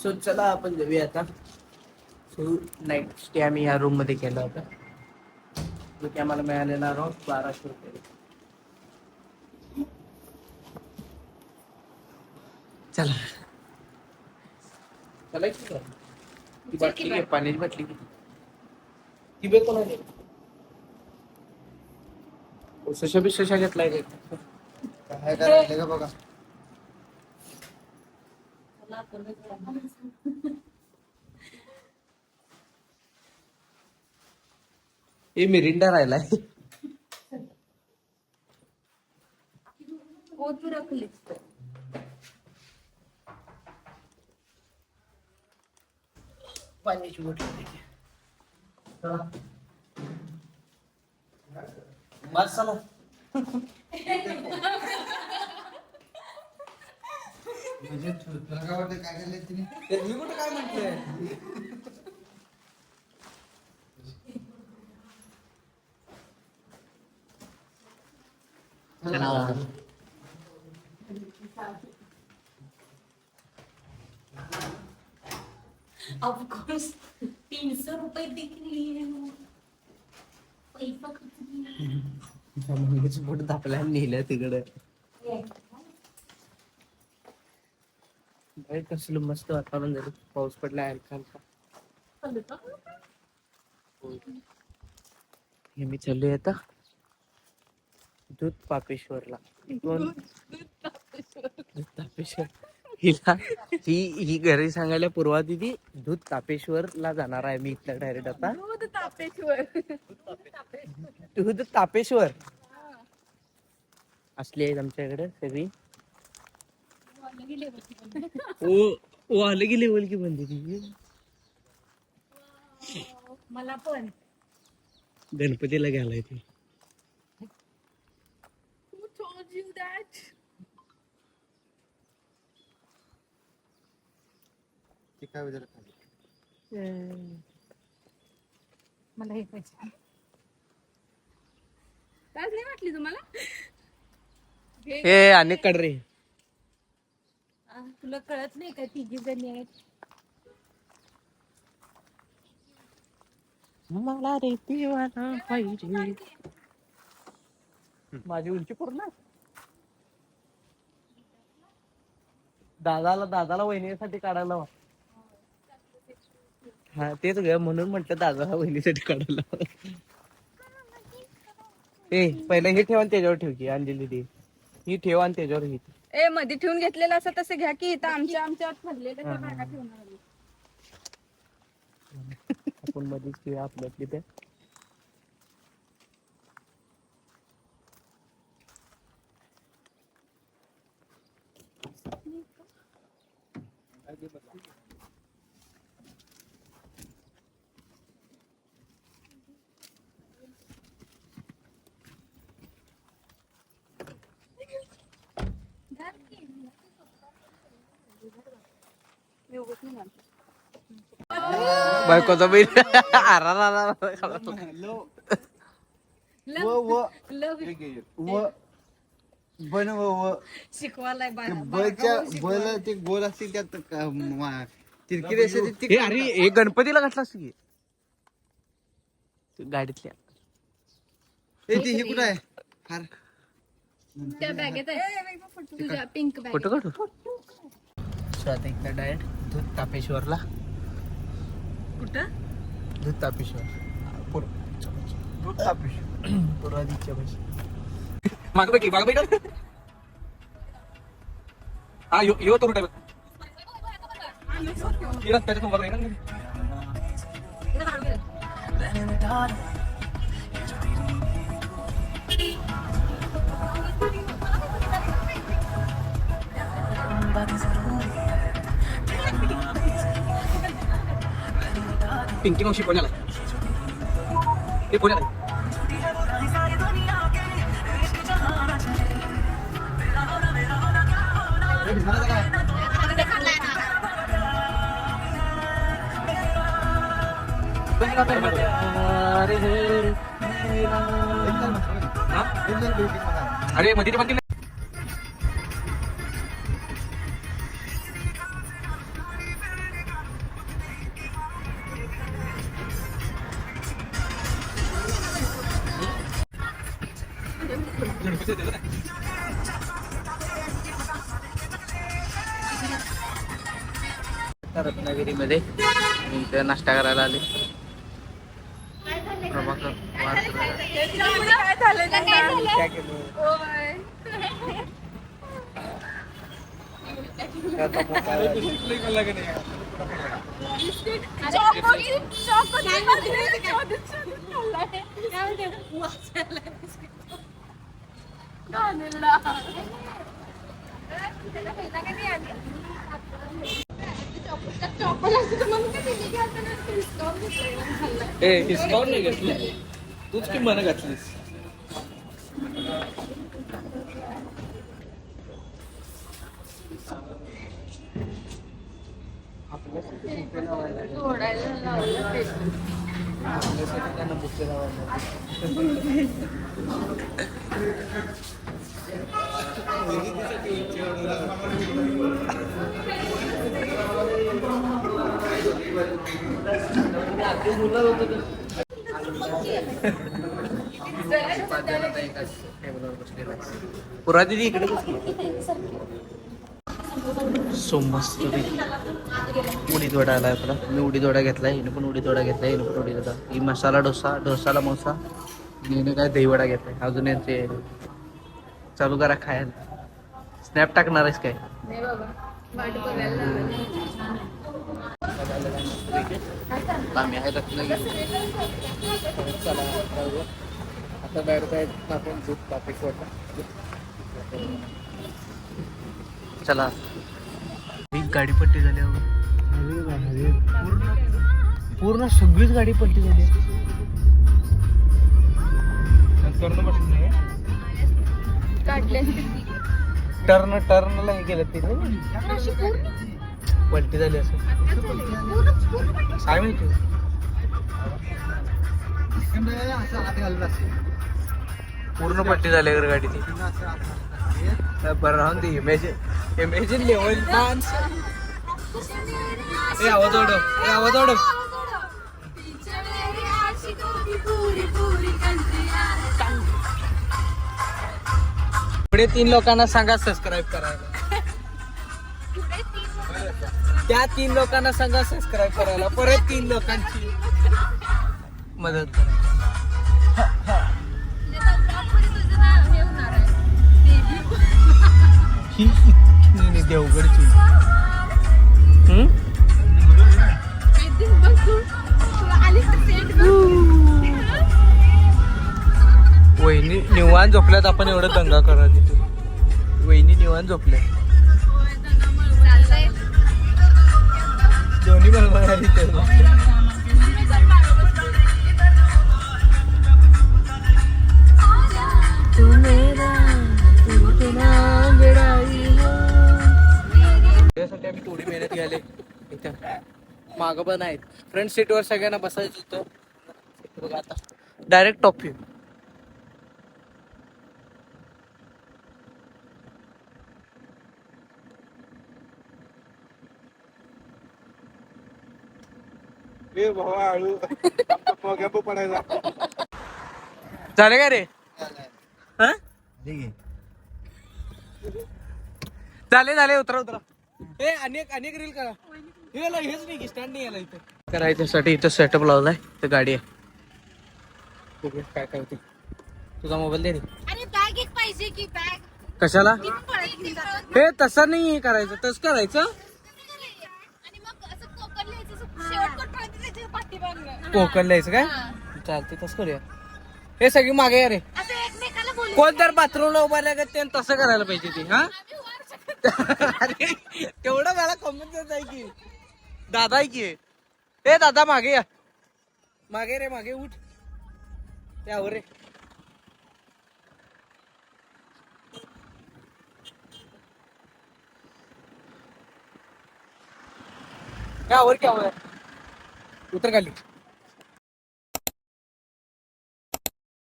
So चला आपण जाऊया आता. सो नाईट स्टे आम्ही या रूम मध्ये केला होता, जो की आम्हाला मिळालेला अराउंड 1200 रुपये. चला चला ती बाटली घे, पाण्याची बाटली घे. ती बे कोण आहे? सशा बिशा घेतलाय काय करायचं का बघा. ए मिरिंडा राहिलाय. पाण्याची बॉटल बस चला. म्हणजे तुला काय वाटतं काय केलं तिने? मी कुठं काय म्हटलंय? Of course, 300 रुपये देखील लिए पैसा मम्मीच बोट दापल्या नेलं तिकडं. कसलं मस्त वातावरण झालं, पाऊस पडला हलका हलका. हे मी चाललोय आता दूध तापेश्वरला. दूध तापेश्वर हिला ही घरी सांगायला पूर्वा दिदी दूध तापेश्वरला जाणार आहे मी इथल्या डायरेक्ट आता. दूध तापेश्वर असली आहेत आमच्याकडे सगळी. ओ आलं की लेवल की बंदी ती. मला पण गणपतीला घ्यायला ती. Who told you that? ते काय विचार खाली. मला हे पाहिजे. काय नाही वाटली तुम्हाला? हे आणि कड रे. तुला कळत नाही का तिघी जणी आहेत? मला रे पिवाना पाहिजे. माझी उंची पूर्ण दादाला वहिनीसाठी काढायला. हा तेच ग, म्हणून म्हटलं दादाला वहिनीसाठी काढायला. ए पहिलं हे ठेवा त्याच्यावर ठेव की अंजली दे. ही ठेवा आणि त्याच्यावर ही. ए मध्ये ठेवून घेतलेलं असं तसं घ्या की इथं आमच्यावर ठरलेलं त्या बॅगा ठेवणार आम्ही. आपण मध्येच ठेवूया आपल्यातली ते. बायकोचा बैल शिकवायलाय बैल ते गोल असते त्यात तिरकी रेषा हे अरे हे गणपतीला घातला असतो की गाडीतल्या. हे कुठं आहे? हार त्या बॅगेत आहे तुझ्या पिंक बॅग. फोटो काढू. आता इथं डायरेक्ट दूध तापेश्वरला. कुठं? दूध तापेश्वर दूध तापेश्वर पूर्वादीच्या भाषेत. माग बैठी हा यो तो रुट रस्त्याच्या समोर नाही ना. पिंकी मावशी पुण्याला. ते पुण्याला अरे मध्ये ते म्हणतील रत्नागिरीमध्ये मी इथं नाश्ता करायला आले. प्रभाकर काय झालं त्यांना? काय केलं? होय. त्याचा मोबाईल आहे. डिस्काउंट नाही घेतली तूच की मन घातलीस. आपल्यासाठी बुके लावायला लागले. आपल्यासाठी त्यांना बुके लावायला लागले. पुरा दिदी इकडे सो मस्त उडीद वडा आलाय आपला. मी उडीद वडा घेतलाय, हिने पण उडीद वडा घेतलाय, हिने पण उडीद वडा. ही मसाला डोसा, डोसाला मोसा. हिने काय दही वडा घेतलाय. अजून यांचे चालू करा खायला. स्नॅप टाकणार आहेस काय? नाही बाबा, वाट बघायला आम्ही आहे रत्नागिरी. चला आता डायरेक्ट आपण दूध पापीक वाटा. चला ही गाडी पट्टी झाली. पूर्ण सगळीच गाडी पट्टी झाली. टर्नला हे केलं ते पलटी झाली असं काय माहिती. पूर्ण पट्टी झाली अगर गाडी ती. बरं राहून दे. Imagine level dance. आवाज ओढव, आवाज ओढव. पुढे 3 लोकांना सांगा सबस्क्राईब करायला. त्या 3 लोकांना सांगा सबस्क्राईब करायला. परत 3 लोकांची मदत करा. ही देवगडची. वहिनी निवांत झोपल्यात. आपण एवढं दंगा करा तिथे. वहिनी निवांत झोपल्या. दोन्ही बरोबर त्यासाठी आम्ही थोडी मेहनत घ्यायला इथं. मागं पण आहेत. फ्रंट सीटवर सगळ्यांना बसायचं होतं. बघा आता डायरेक्ट टॉप व्ह्यू. झाले का रे? हा झाले. उतरा. हे अनेक रील करा. हेच नाही स्टँड नाही याला इथं करायच्यासाठी. इथं सेटअप लावलाय. तर गाडी आहे. काय होते. तुझा मोबाईल दे रे. अरे बॅग एक पाहिजे की बॅग. कशाला? हे तसं नाही करायचं. तसं करायचं. आणि मग असं कोकण लिहायचं. शेवटपर्यंत त्याच्या पाठीमागं. कोकण लिहायचं काय? चालते तसं करूया. हे सगळी मागे या रे. असं एकमेकाला बोलू. कोण तर बाथरूमला उभा लागत ते तसं करायला पाहिजे ते. हा अरे तेवढं मला कॉमन आहे की. दादा आहे की. ए दादा मागे या. मागे रे मागे उठ. यावर रे. यावर क्या उतर खाली.